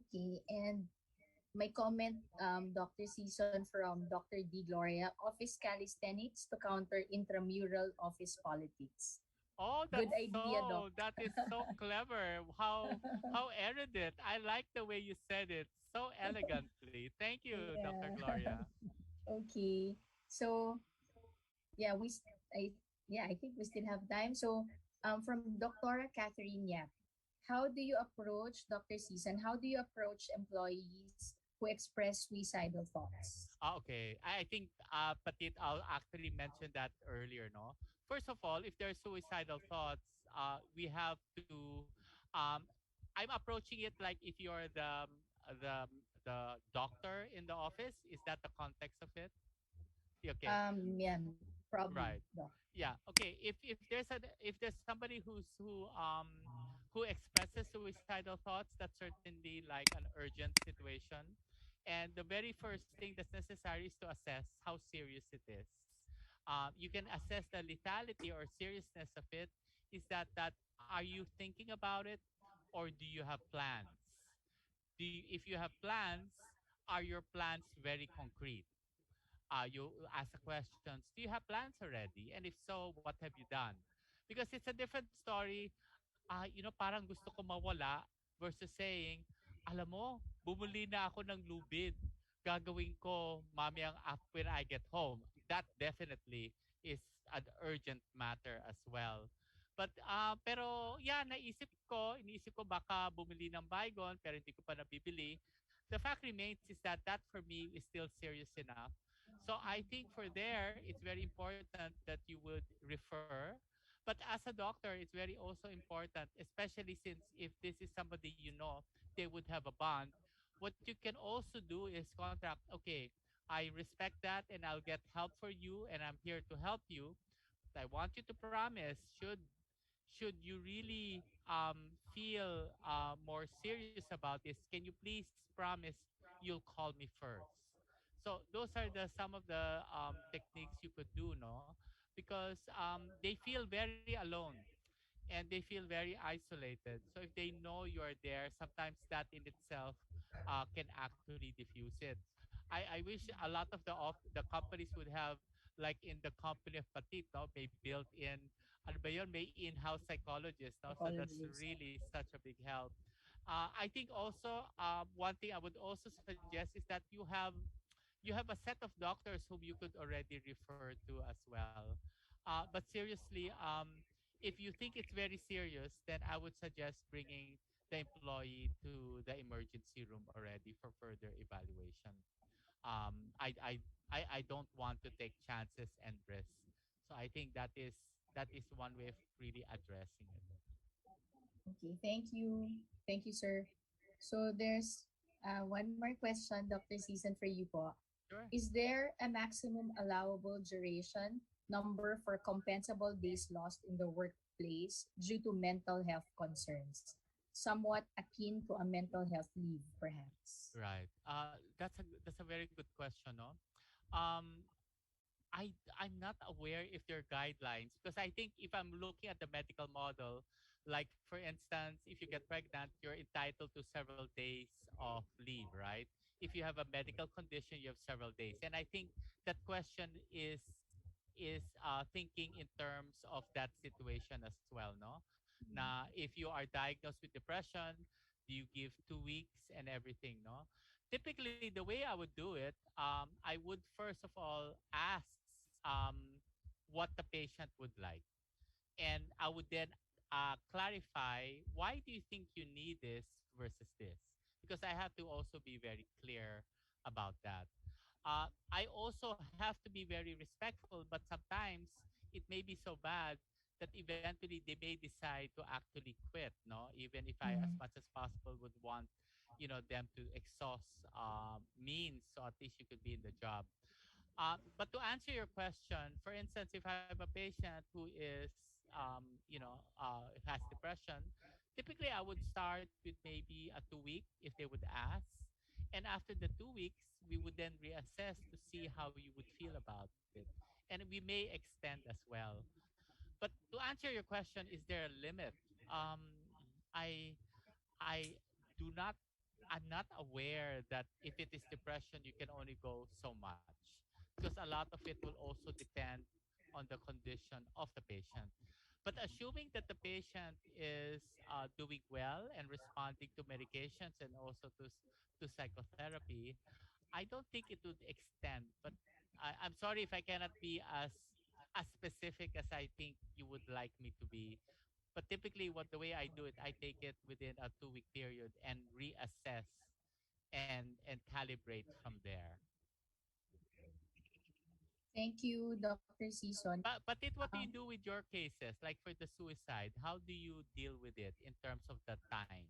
Okay, and my comment, Dr. Season from Dr. D. Gloria, office calisthenics to counter intramural office politics. Oh, Good idea, Doc. that is so clever. How erudite. I like the way you said it so elegantly. Thank you, Dr. Yeah. Gloria. Okay. So yeah, I I think we still have time. So from Dr. Catherine Yap, how do you approach Dr. Season? How do you approach employees who express suicidal thoughts? Okay. I think Patit, I'll actually mention that earlier, no? First of all, if there's suicidal thoughts, we have to um I'm approaching it like if you're the doctor in the office. Is that the context of it? Okay. Yeah, probably, Right. Doc. Yeah. Okay. If there's somebody who expresses suicidal thoughts, that's certainly like an urgent situation. And the very first thing that's necessary is to assess how serious it is. You can assess the lethality or seriousness of it. Is that are you thinking about it, or do you have plans? If you have plans, are your plans very concrete? You ask the questions, do you have plans already? And if so, what have you done? Because it's a different story. Parang gusto ko mawala versus saying, alam mo, bumuli na ako ng lubid. Gagawin ko mamayang when I get home. That definitely is an urgent matter as well. Pero yeah, iniisip ko baka bumili ng Baygon pero hindi ko pa nabibili. The fact remains is that for me is still serious enough. So I think for there, it's very important that you would refer. But as a doctor, it's very also important, especially since if this is somebody you know, they would have a bond. What you can also do is contract, okay, I respect that and I'll get help for you and I'm here to help you. But I want you to promise, should you really feel more serious about this, can you please promise you'll call me first? So those are the some of the techniques you could do, no? Because they feel very alone and they feel very isolated. So if they know you are there, sometimes that in itself can actually diffuse it. I wish a lot of the companies would have like in the company of Petit, no, may built in ano ba yun, may in-house psychologist, no? So that's Apologies. really such a big help. I think also one thing I would also suggest is that you have a set of doctors whom you could already refer to as well. But seriously, if you think it's very serious, then I would suggest bringing the employee to the emergency room already for further evaluation. Um, I, I, I don't want to take chances and risks. So I think that is one way of really addressing it. Okay, thank you. Thank you, sir. So there's one more question, Dr. Season, for you po. Sure. Is there a maximum allowable duration number for compensable days lost in the workplace due to mental health concerns? Somewhat akin to a mental health leave, perhaps. Right. That's a very good question, no? Um, I'm not aware if there are guidelines because I think if I'm looking at the medical model, like for instance, if you get pregnant, you're entitled to several days of leave, right? If you have a medical condition, you have several days, and I think that question is thinking in terms of that situation as well, no? Na if you are diagnosed with depression, do you give 2 weeks and everything, no? Typically, the way I would do it, I would first of all ask what the patient would like. And I would then clarify why do you think you need this versus this? Because I have to also be very clear about that. I also have to be very respectful, but sometimes it may be so bad that eventually they may decide to actually quit. No, even if I, as Mhm. much as possible, would want them to exhaust means so at least you could be in the job. But to answer your question, for instance, if I have a patient who is has depression, typically I would start with maybe a 2 week if they would ask. And after the 2 weeks, we would then reassess to see how you would feel about it. And we may extend as well. But to answer your question, is there a limit? Um, I I do not I'm not aware that if it is depression you can only go so much, because a lot of it will also depend on the condition of the patient. But assuming that the patient is doing well and responding to medications and also to psychotherapy, I don't think it would extend. But I'm sorry if I cannot be as specific as I think you would like me to be. But typically, what the way I do it, I take it within a 2 week period and reassess and calibrate from there. Thank you, Dr. Sison. But what do you do with your cases? Like for the suicide, how do you deal with it in terms of the time?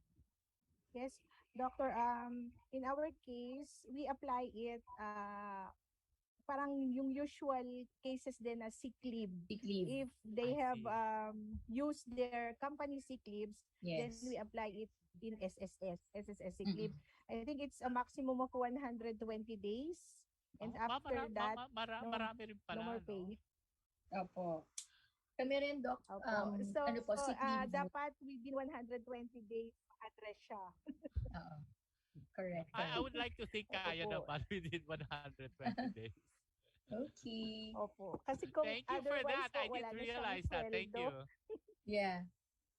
Yes, doctor, in our case, we apply it parang yung usual cases din na sick leave. Sick leave. If they I have see. used their company sick leaves, then Yes. we apply it in SSS sick leave. I think it's a maximum of 120 days. And after that, marami rin pala, no more no? pay. Opo. Kami rin, Doc. Opo. So, ano po, sick leave. dapat within 120 days, address siya. Oo. Correct. I would like to think kaya Opo. naman within 120 days. Okay. Opo. Kasi kung Thank you for otherwise that. I po, wala didn't na siyang realize that. Thank sweldo. you. Yeah.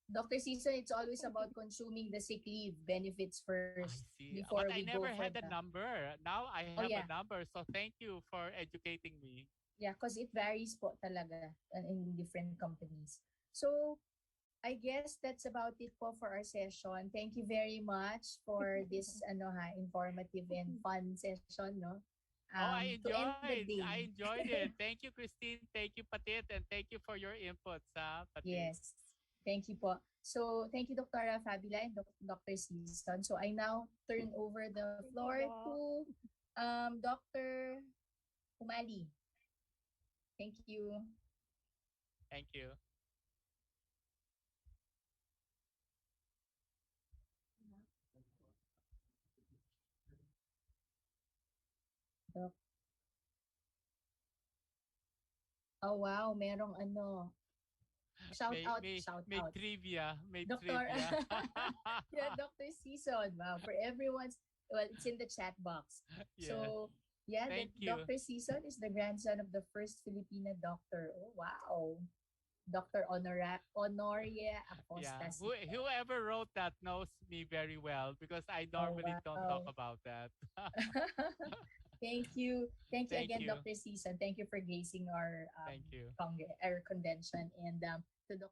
Dr. Sison, it's always about consuming the sick leave benefits I first see. before But I we go never for had a the... number. Now I have yeah. a number. So thank you for educating me. Yeah, because it varies po talaga in different companies. So, I guess that's about it po for our session. Thank you very much for this informative and fun session, no? I To end the day. enjoyed it. Thank you, Christine. Thank you, Patit. And thank you for your inputs, Patit. Yes. Thank you po. So, thank you, Dr. Fabila and Dr. Sison. So, I now turn over the floor to Dr. Umali. Thank you. Thank you. Oh, wow. Merong shout out. May trivia. May Dr. trivia. Yeah, Dr. Sison. Wow. For everyone's, well, it's in the chat box. Yeah. So, yeah, Thank you. Dr. Sison is the grandson of the first Filipina doctor. Oh, wow. Dr. Honoria Acosta. Yeah. Whoever wrote that knows me very well because I normally don't talk about that. Thank you. Thank you again, you. Dr. Sison. Thank you for gracing our Thank you. our convention. And to Dr.